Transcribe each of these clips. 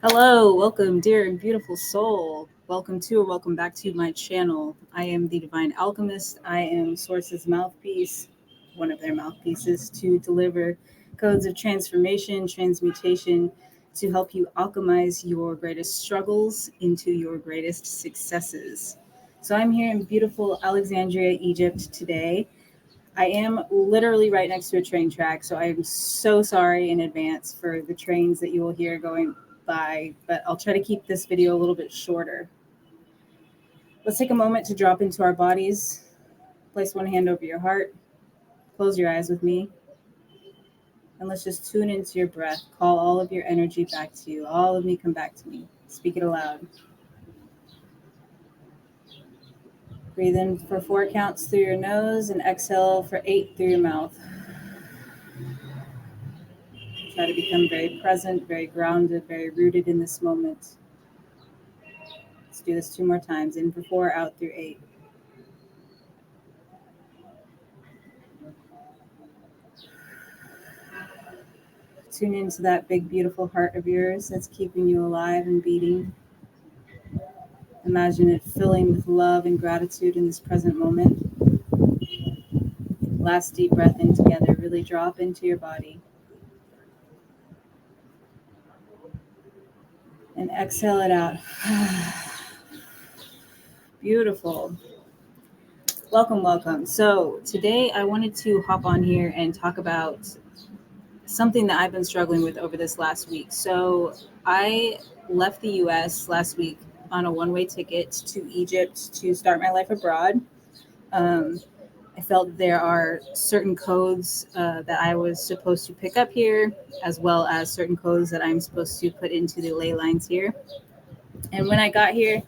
Hello, welcome, dear and beautiful soul. Welcome to or welcome back to my channel. I am the Divine Alchemist. I am Source's mouthpiece, one of their mouthpieces, to deliver codes of transformation, transmutation, to help you alchemize your greatest struggles into your greatest successes. So I'm here in beautiful Alexandria, Egypt today. I am literally right next to a train track, so I am so sorry in advance for the trains that you will hear going by, but I'll try to keep this video a little bit shorter. Let's take a moment to drop into our bodies. Place one hand over your heart, close your eyes with me, and let's just tune into your breath. Call all of your energy back to you. All of me come back to me. Speak it aloud. Breathe in for 4 counts through your nose and exhale for 8 through your mouth. Try to become very present, very grounded, very rooted in this moment. Let's do this 2 more times. In for 4, out through 8. Tune into that big, beautiful heart of yours that's keeping you alive and beating. Imagine it filling with love and gratitude in this present moment. Last deep breath in together. Really drop into your body. And exhale it out. Beautiful. Welcome, welcome. So today I wanted to hop on here and talk about something that I've been struggling with over this last week. So I left the US last week on a one-way ticket to Egypt to start my life abroad. I felt there are certain codes that I was supposed to pick up here, as well as certain codes that I'm supposed to put into the ley lines here. And when I got here,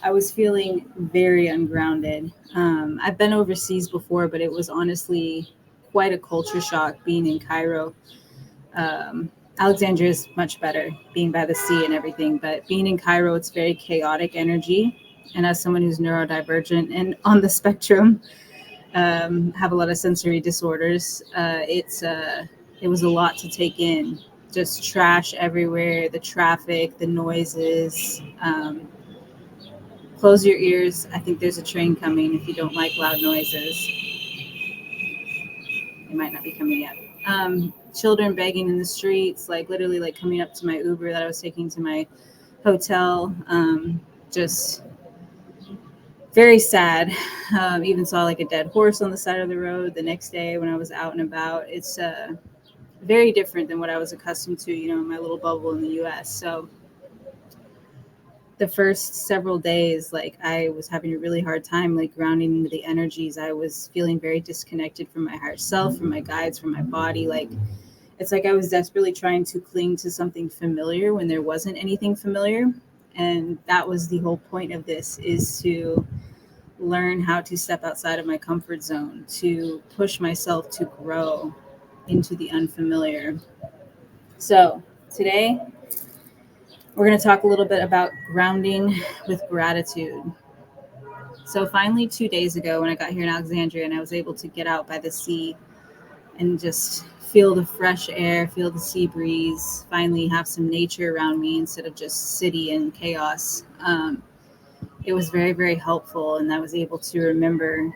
I was feeling very ungrounded. I've been overseas before, but it was honestly quite a culture shock being in Cairo. Alexandria is much better, being by the sea and everything, but being in Cairo, it's very chaotic energy. And as someone who's neurodivergent and on the spectrum, have a lot of sensory disorders, it was a lot to take in. Just trash everywhere, the traffic, the noises. Close your ears. I think there's a train coming if you don't like loud noises. It might not be coming yet. Children begging in the streets, like literally like coming up to my Uber that I was taking to my hotel. Just very sad. Even saw like a dead horse on the side of the road the next day when I was out and about. It's very different than what I was accustomed to, in my little bubble in the US. So the first several days, like I was having a really hard time, like grounding into the energies. I was feeling very disconnected from my higher self, from my guides, from my body. Like it's like I was desperately trying to cling to something familiar when there wasn't anything familiar. And that was the whole point of this, is to learn how to step outside of my comfort zone, to push myself to grow into the unfamiliar. So today we're going to talk a little bit about grounding with gratitude. So finally 2 days ago when I got here in Alexandria and I was able to get out by the sea and just feel the fresh air, feel the sea breeze, finally have some nature around me instead of just city and chaos. It was very, very helpful, and I was able to remember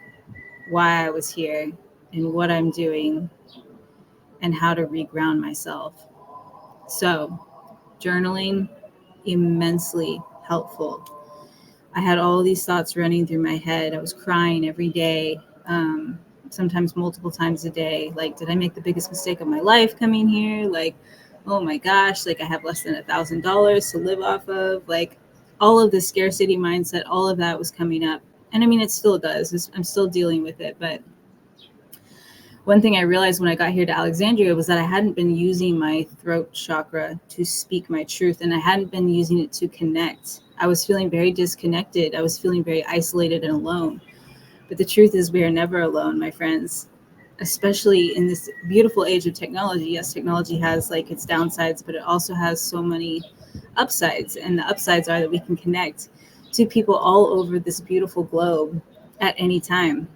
why I was here and what I'm doing and how to reground myself. So journaling, immensely helpful. I had all these thoughts running through my head. I was crying every day, sometimes multiple times a day. Like, did I make the biggest mistake of my life coming here? Like, oh my gosh, like I have less than $1,000 to live off of. Like all of the scarcity mindset, all of that was coming up. And I mean, it still does. I'm still dealing with it. But one thing I realized when I got here to Alexandria was that I hadn't been using my throat chakra to speak my truth, and I hadn't been using it to connect. I was feeling very disconnected. I was feeling very isolated and alone. But the truth is, we are never alone, my friends, especially in this beautiful age of technology. Yes, technology has like its downsides, but it also has so many upsides. And the upsides are that we can connect to people all over this beautiful globe at any time.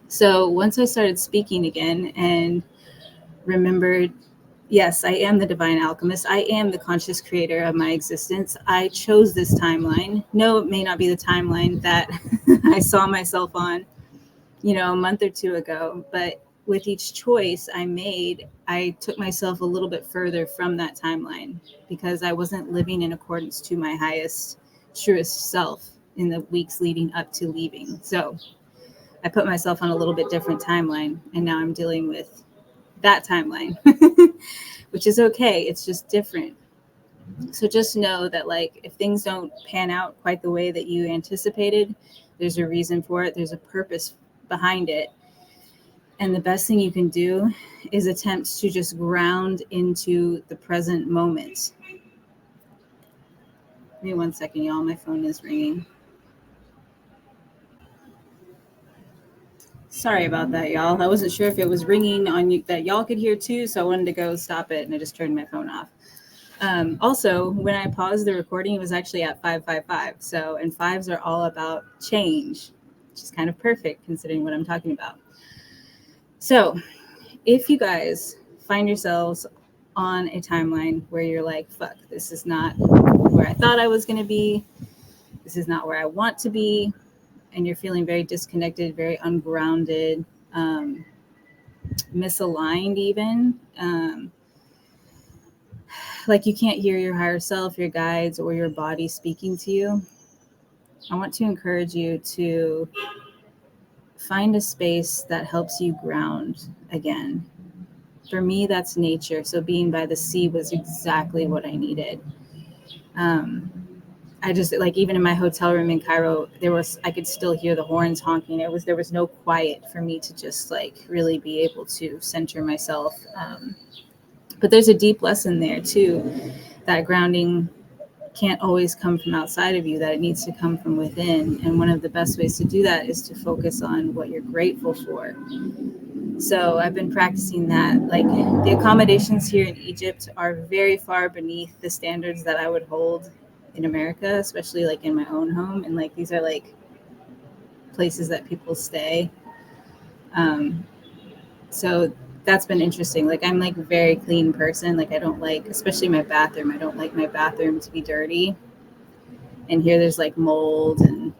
So once I started speaking again and remembered, yes, I am the divine alchemist. I am the conscious creator of my existence. I chose this timeline. No, it may not be the timeline that I saw myself on, a month or two ago, but with each choice I made, I took myself a little bit further from that timeline because I wasn't living in accordance to my highest, truest self in the weeks leading up to leaving. So I put myself on a little bit different timeline, and now I'm dealing with that timeline, which is okay. It's just different. So just know that, like, if things don't pan out quite the way that you anticipated, there's a reason for it. There's a purpose behind it. And the best thing you can do is attempt to just ground into the present moment. Give me 1 second, y'all. My phone is ringing. Sorry about that, y'all. I wasn't sure if it was ringing on you that y'all could hear too, so I wanted to go stop it, and I just turned my phone off. Also, when I paused the recording, it was actually at 555. So, and fives are all about change, which is kind of perfect considering what I'm talking about. So, if you guys find yourselves on a timeline where you're like, fuck, this is not where I thought I was going to be, this is not where I want to be, and you're feeling very disconnected, very ungrounded, misaligned even, like you can't hear your higher self, your guides, or your body speaking to you, I want to encourage you to find a space that helps you ground again. For me, that's nature. So being by the sea was exactly what I needed. I just, like, even in my hotel room in Cairo, I could still hear the horns honking. There was no quiet for me to just like really be able to center myself. But there's a deep lesson there too, that grounding can't always come from outside of you, that it needs to come from within. And one of the best ways to do that is to focus on what you're grateful for. So I've been practicing that. Like, the accommodations here in Egypt are very far beneath the standards that I would hold in America, especially like in my own home. And like, these are like places that people stay. So that's been interesting. Like, I'm like a very clean person. Like, I don't like, especially my bathroom, I don't like my bathroom to be dirty. And here there's like mold and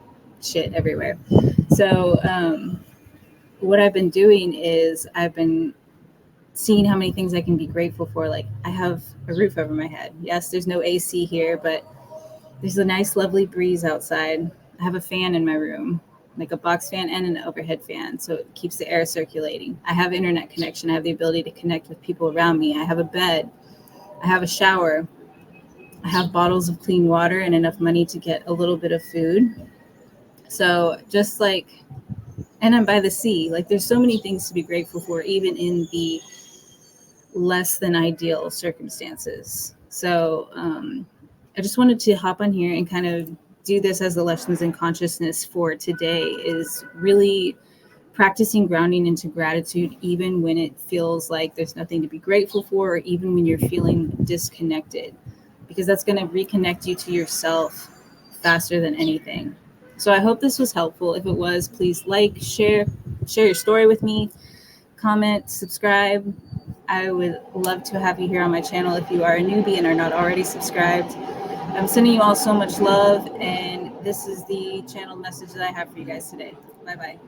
shit everywhere. So what I've been doing is I've been seeing how many things I can be grateful for. Like, I have a roof over my head. Yes, there's no AC here, but there's a nice, lovely breeze outside. I have a fan in my room, like a box fan and an overhead fan, so it keeps the air circulating. I have internet connection. I have the ability to connect with people around me. I have a bed. I have a shower. I have bottles of clean water and enough money to get a little bit of food. So just like, and I'm by the sea. Like, there's so many things to be grateful for, even in the less than ideal circumstances. So I just wanted to hop on here and kind of do this as the lessons in consciousness for today, is really practicing grounding into gratitude, even when it feels like there's nothing to be grateful for, or even when you're feeling disconnected, because that's going to reconnect you to yourself faster than anything. So I hope this was helpful. If it was, please like, share your story with me, comment, subscribe. I would love to have you here on my channel if you are a newbie and are not already subscribed. I'm sending you all so much love, and this is the channel message that I have for you guys today. Bye-bye.